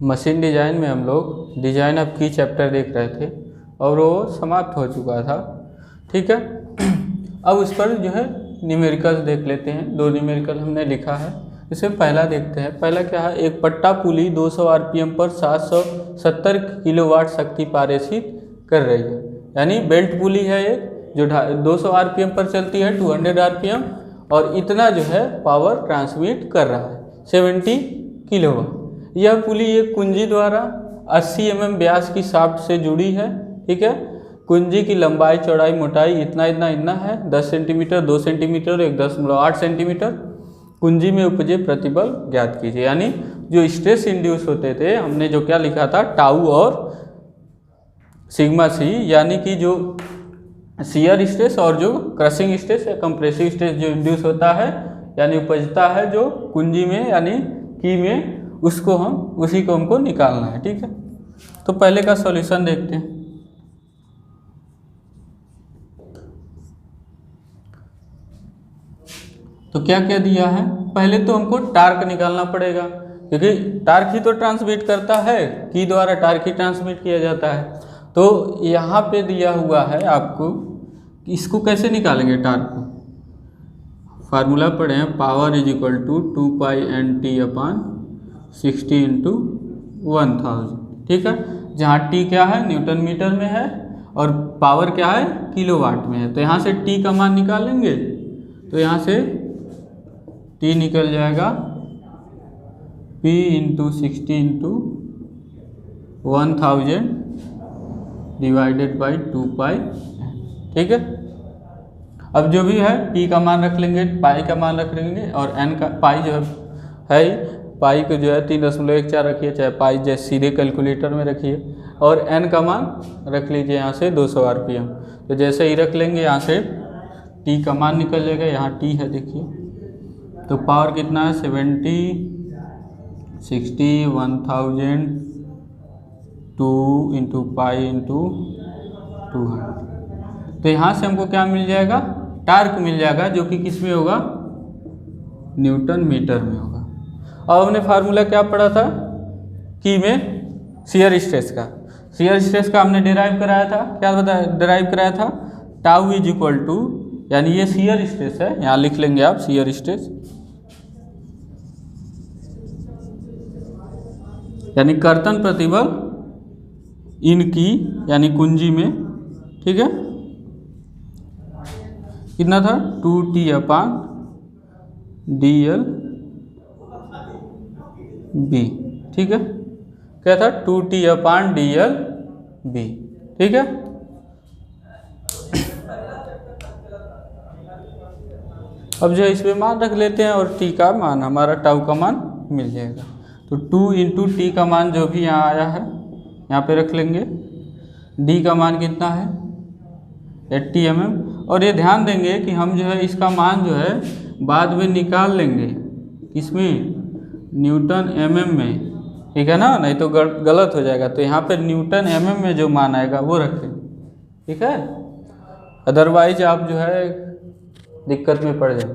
Machine design में हम लोग डिज़ाइन ऑफ की चैप्टर देख रहे थे और वो समाप्त हो चुका था। ठीक है, अब उस पर जो है न्यूमेरिकल्स देख लेते हैं। 2 न्यूमेरिकल हमने लिखा है, इसमें पहला देखते हैं। पहला क्या है, एक पट्टा पुली 200 आरपीएम पर 770 किलोवाट शक्ति पारित कर रही है। यानी बेल्ट पुली है एक जो 200 आरपीएम पर चलती है, 200 आरपीएम, और इतना जो है पावर ट्रांसमिट कर रहा है 70 किलोवाट। यह पुली एक कुंजी द्वारा 80 mm व्यास की शाफ्ट से जुड़ी है। ठीक है, कुंजी की लंबाई चौड़ाई मोटाई इतना है, 10 सेंटीमीटर, 2 सेंटीमीटर, 1.8 सेंटीमीटर। कुंजी में उपजे प्रतिबल ज्ञात कीजिए। यानी जो स्ट्रेस इंड्यूस होते थे, हमने जो क्या लिखा था, टाउ और सिग्मा सी, यानी कि जो शियर स्ट्रेस और जो क्रशिंग स्ट्रेस या कंप्रेसिव स्ट्रेस जो इंड्यूस होता है, यानी उपजता है जो कुंजी में यानी की में, उसी को हमको निकालना है। ठीक है, तो पहले का सॉल्यूशन देखते हैं। तो क्या क्या दिया है, पहले तो हमको टार्क निकालना पड़ेगा, क्योंकि टार्क ही तो ट्रांसमिट करता है, की द्वारा टार्क ही ट्रांसमिट किया जाता है। तो यहाँ पे दिया हुआ है आपको, इसको कैसे निकालेंगे टार्क को। फार्मूला पढ़े हैं, power is equal to 2 pi NT/60 × 1000। ठीक है, जहाँ T क्या है, न्यूटन मीटर में है, और पावर क्या है, किलोवाट में है। तो यहाँ से T का मान निकालेंगे, तो यहाँ से T निकल जाएगा P × 60 × 1000 डिवाइडेड बाई 2 पाई। ठीक है, अब जो भी है P का मान रख लेंगे, पाई का मान रख लेंगे, और N का पाई जो है पाई को जो है 3.14 रखिए, चाहे पाई जैसे सीधे कैलकुलेटर में रखिए, और N का मान रख लीजिए यहाँ से 200 आरपीएम। तो जैसे ही रख लेंगे यहाँ से T का मान निकल जाएगा, यहाँ T है देखिए, तो पावर कितना है, 70, 60, 1000, 2 × पाई × 200। तो यहाँ से हमको क्या मिल जाएगा, टार्क मिल जाएगा, जो कि किस में होगा, न्यूटन मीटर में होगा। अब हमने फार्मूला क्या पढ़ा था, की में शियर स्ट्रेस का। शियर स्ट्रेस का हमने डिराइव कराया था, क्या डिराइव कराया था, टाउ इज इक्वल टू, यानी ये शियर स्ट्रेस है, यहाँ लिख लेंगे आप शियर स्ट्रेस, यानी कर्तन प्रतिबल इनकी यानी कुंजी में। ठीक है, कितना था, 2T/dlB। ठीक है, क्या था, 2T/dlB। ठीक है, अब जो इसमें मान रख लेते हैं, और T का मान, हमारा टाउ का मान मिल जाएगा। तो 2 × T का मान जो भी यहाँ आया है, यहाँ पे रख लेंगे। D का मान कितना है, 80 mm। और ये ध्यान देंगे कि हम जो है इसका मान जो है बाद में निकाल लेंगे, किसमें, न्यूटन mm में। ठीक है ना, नहीं तो गलत हो जाएगा। तो यहाँ पे न्यूटन mm में जो मान आएगा वो रखें। ठीक है, अदरवाइज आप जो है दिक्कत में पड़ जाए।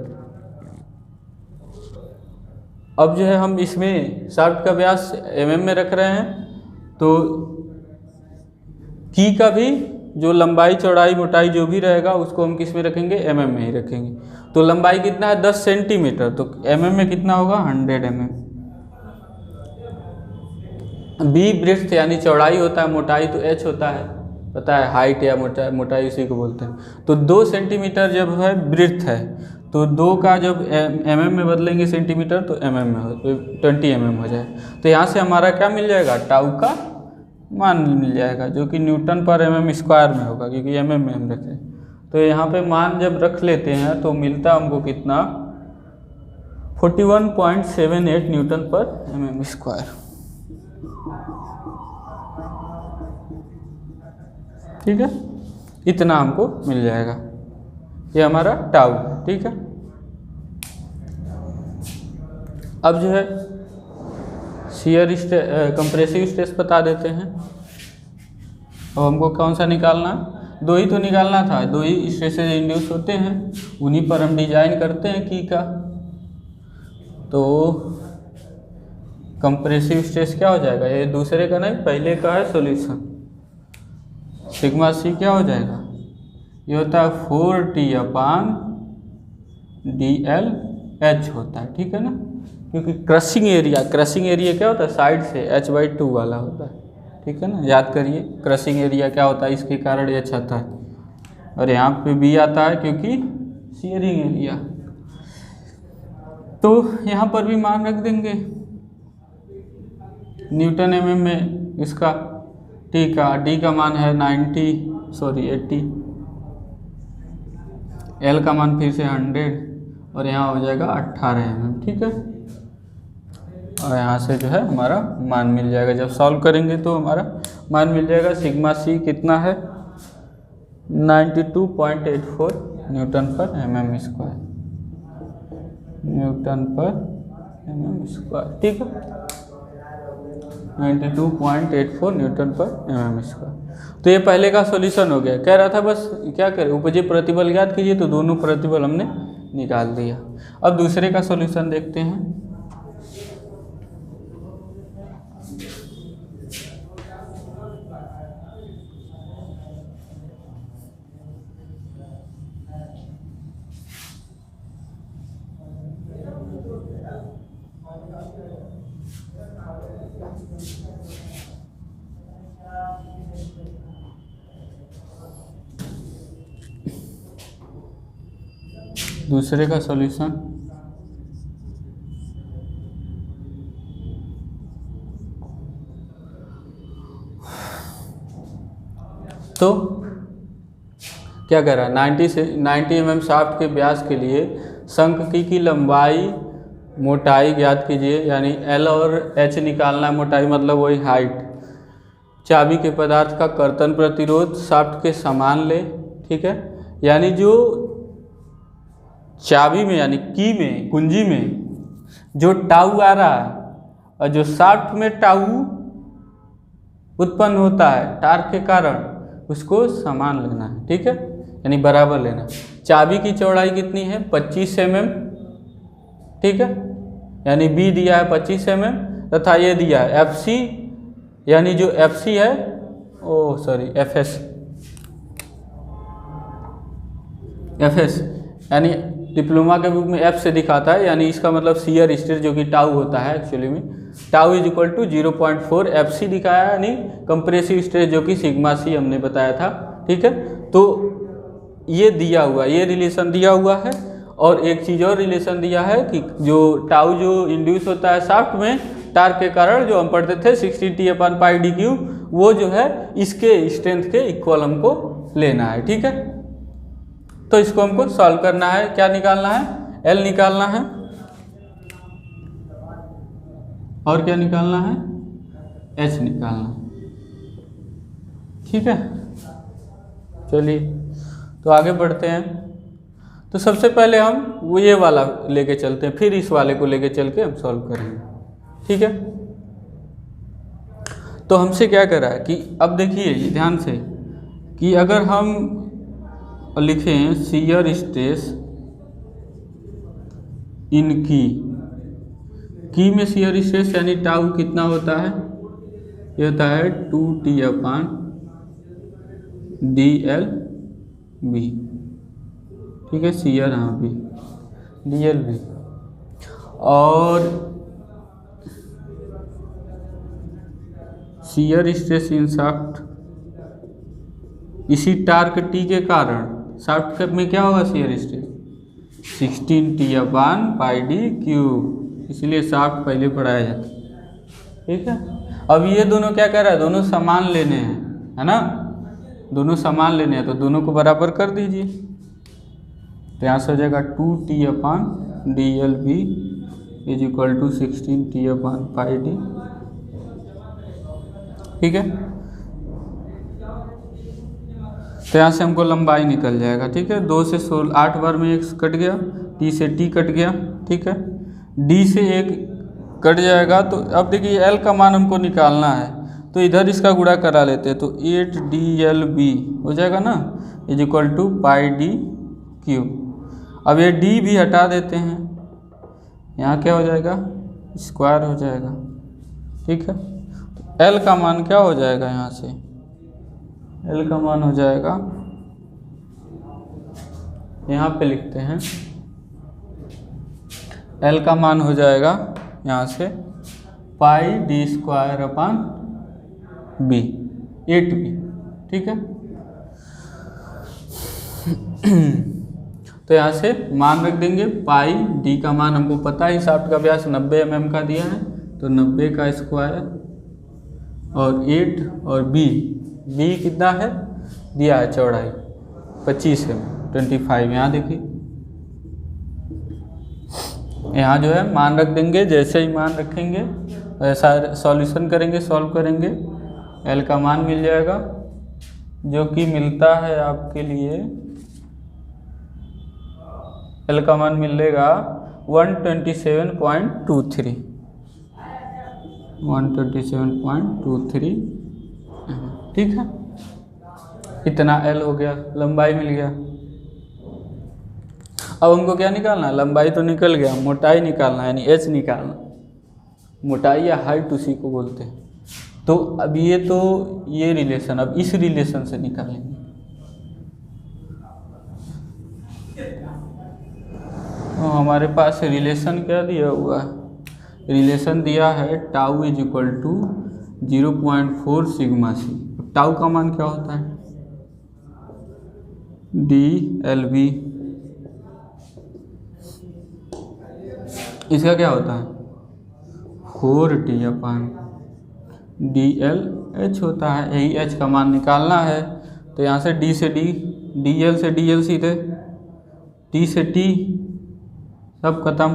अब जो है हम इसमें शाफ्ट का व्यास mm में रख रहे हैं, तो की का भी जो लंबाई चौड़ाई मोटाई जो भी रहेगा उसको हम किस में रखेंगे, mm में ही रखेंगे। तो लंबाई कितना है, 10 सेंटीमीटर, तो mm में कितना होगा, 100 mm। b ब्रेड्थ यानी चौड़ाई होता है, मोटाई तो h होता है, पता है, हाइट या मोटाई उसी को बोलते हैं। तो 2 सेंटीमीटर जब है ब्रेड्थ है, तो 2 का जब mm में बदलेंगे सेंटीमीटर, तो mm में हो, तो 20 mm हो जाए। तो यहाँ से हमारा क्या मिल जाएगा, टाउ का मान मिल जाएगा, जो कि Nm/mm² में होगा, क्योंकि mm में हम रखें। तो यहाँ पे मान जब रख लेते हैं तो मिलता हमको कितना, 41.78 Nm/mm²। ठीक है, इतना हमको मिल जाएगा, ये हमारा टाउ है। ठीक है, अब जो है शियर कंप्रेसिव स्ट्रेस बता देते हैं। अब हमको कौन सा निकालना, 2 ही तो निकालना था, 2 ही स्ट्रेसेज इंड्यूस होते हैं, उन्हीं पर हम डिजाइन करते हैं की का। तो कंप्रेसिव स्ट्रेस क्या हो जाएगा, ये दूसरे का नहीं पहले का है सॉल्यूशन। सिग्मा सी क्या हो जाएगा, ये होता है 4T/DL/H होता है, ठीक है ना, क्योंकि क्रशिंग एरिया क्या होता है साइड से H/2 वाला होता है, ठीक है ना। याद करिए क्रशिंग एरिया क्या होता है, इसके कारण H आता है, और यहाँ पे B आता है क्योंकि शियरिंग एरिया। तो यहाँ पर भी मान रख देंगे न्यूटन mm में इसका T का, D का मान है 80, L का मान फिर से 100 और यहाँ हो जाएगा 18 mm, ठीक है। और यहाँ से जो है हमारा मान मिल जाएगा, जब सॉल्व करेंगे तो हमारा मान मिल जाएगा। सिग्मा सी कितना है 92.84 न्यूटन पर mm स्क्वायर, ठीक है, 92.84 न्यूटन पर mm स्क्वायर। तो ये पहले का सॉल्यूशन हो गया। कह रहा था बस क्या करें, उपजी प्रतिबल ज्ञात कीजिए, तो दोनों प्रतिबल हमने निकाल दिया। अब दूसरे का सॉल्यूशन देखते हैं। दूसरे का सॉल्यूशन तो क्या कह रहा है, 90 mm शाफ्ट के व्यास के लिए शंख की लंबाई मोटाई ज्ञात कीजिए, यानी L और H निकालना है, मोटाई मतलब वही हाइट। चाबी के पदार्थ का कर्तन प्रतिरोध शाफ्ट के समान ले, ठीक है, यानी जो चाबी में यानी की में कुंजी में जो टाउ आ रहा है और जो शाफ्ट में टाउ उत्पन्न होता है टार्क के कारण, उसको समान लेना है, ठीक है, यानी बराबर लेना। चाबी की चौड़ाई कितनी है 25 mm, ठीक है, यानी B दिया है 25 mm तथा ये दिया है FC, यानी जो FC है FS यानी डिप्लोमा के बुक में F से दिखाता है, यानी इसका मतलब शियर स्ट्रेस जो कि टाउ होता है, एक्चुअली में tau is equal to 0.4 FC दिखाया, यानी कंप्रेसिव स्ट्रेस जो कि सिग्मा सी हमने बताया था, ठीक है। तो ये दिया हुआ, ये रिलेशन दिया हुआ है, और एक चीज़ और रिलेशन दिया है कि जो टाउ जो इंड्यूस होता है शाफ्ट में टार्क के कारण, जो हम पढ़ते थे 60T/πd3, वो जो है इसके स्ट्रेंथ के इक्वल हमको लेना है, ठीक है। तो इसको हमको सॉल्व करना है, क्या निकालना है, L निकालना है और क्या निकालना है, H निकालना है, ठीक है। चलिए तो आगे बढ़ते हैं। तो सबसे पहले हम वो ये वाला लेके चलते हैं, फिर इस वाले को लेके चल के हम सॉल्व करेंगे, ठीक है। तो हमसे क्या करा है कि अब देखिए ध्यान से कि अगर हम लिखें शियर स्ट्रेस इन की में शियर स्ट्रेस यानी टाउ कितना होता है, ये होता है 2T/DLB, ठीक है, शियर यहाँ भी DLB। और शियर स्ट्रेस इन शाफ्ट, इसी टार्क T के कारण शाफ्ट में क्या होगा शियर स्ट्रेस 16T/πd3, इसलिए शाफ्ट पहले पढ़ाया जाता है, ठीक है। अब ये दोनों क्या कह रहा है, दोनों समान लेने हैं, है ना, दोनों समान लेने हैं, तो दोनों को बराबर कर दीजिए। तो यहाँ से हो जाएगा 2T/DLB is equal to 16T/πd, ठीक है। तो यहाँ से हमको लंबाई निकल जाएगा, ठीक है, 2 से 16 8 बार में 1 कट गया, T से T कट गया, ठीक है, D से 1 कट जाएगा। तो अब देखिए L का मान हमको निकालना है, तो इधर इसका गुणा करा लेते हैं, तो 8DLB हो जाएगा ना, इज इक्वल टू πd3। अब ये D भी हटा देते हैं, यहाँ क्या हो जाएगा, स्क्वायर हो जाएगा, ठीक है। तो L का मान क्या हो जाएगा यहाँ से, L का मान हो जाएगा, यहाँ पे लिखते हैं, L का मान हो जाएगा यहाँ से pi D square upon B, 8b, ठीक है। तो यहाँ से मान रख देंगे, पाई डी का मान हमको पता है, शाफ्ट का व्यास 90 mm का दिया है, तो 90 का स्क्वायर और 8 और बी कितना है दिया है, चौड़ाई 25 है, 25, यहाँ देखिए, यहाँ जो है मान रख देंगे। जैसे ही मान रखेंगे ऐसा सॉल्यूशन करेंगे, सॉल्व करेंगे, एल का मान मिल जाएगा, जो कि मिलता है आपके लिए, एल का मान मिलेगा 127.23, 127.23, ठीक है। इतना एल हो गया, लंबाई मिल गया। अब हमको क्या निकालना है, लंबाई तो निकल गया, मोटाई निकालना है, यानी एच निकालना, मोटाई या हाइट उसी को बोलते हैं। तो अब ये रिलेशन, अब इस रिलेशन से निकालेंगे। तो हमारे पास रिलेशन क्या दिया हुआ है, रिलेशन दिया है tau is equal to 0.4 sigma c. Tau का मान क्या होता है, DLV, इसका क्या होता है 4T अपान DLH होता है, यही H का मान निकालना है। तो यहाँ से D से D, DL से DL सीधे, T से T सब खत्म,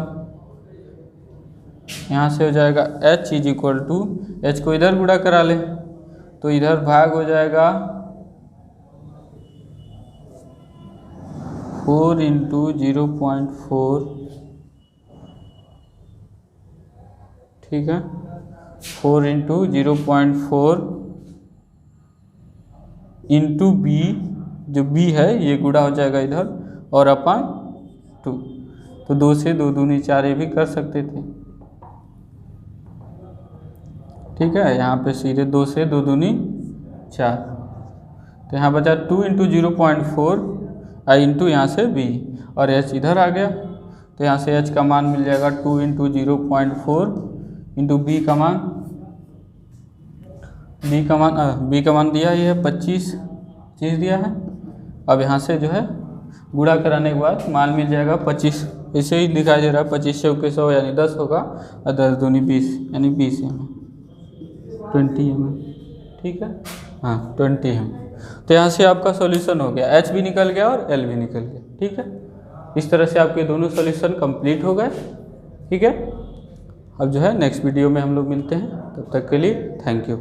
यहाँ से हो जाएगा H is equal to, H को इधर गुणा करा ले तो इधर भाग हो जाएगा 4 इंटू 0.4, ठीक है, 4 इंटू 0.4 इंटू बी, जो बी है ये गुणा हो जाएगा इधर, और अपान 2, तो 2 से 2 दूनी 4 ये भी कर सकते थे, ठीक है। यहाँ पे सीधे 2 से 2 दूनी 4, तो यहाँ बचा 2 इंटू 0.4 इंटू यहाँ से बी, और एच इधर आ गया, तो यहाँ से एच का मान मिल जाएगा 2 इंटू 0.4 इंटू बी का मान, बी का मान दिया ही है 25 दिया है। अब यहाँ से जो है गुणा कराने के बाद मान मिल जाएगा 25, ऐसे ही दिखाई दे रहा है, 25 चौके 100 यानी 10 होगा, और 10 दूनी 20 यानी 20 mm, 20 mm, ठीक है, हाँ 20 mm। तो यहाँ से आपका सॉल्यूशन हो गया, H भी निकल गया और L भी निकल गया, ठीक है। इस तरह से आपके दोनों सॉल्यूशन कंप्लीट हो गए, ठीक है। अब जो है नेक्स्ट वीडियो में हम लोग मिलते हैं, तब तक के लिए थैंक यू।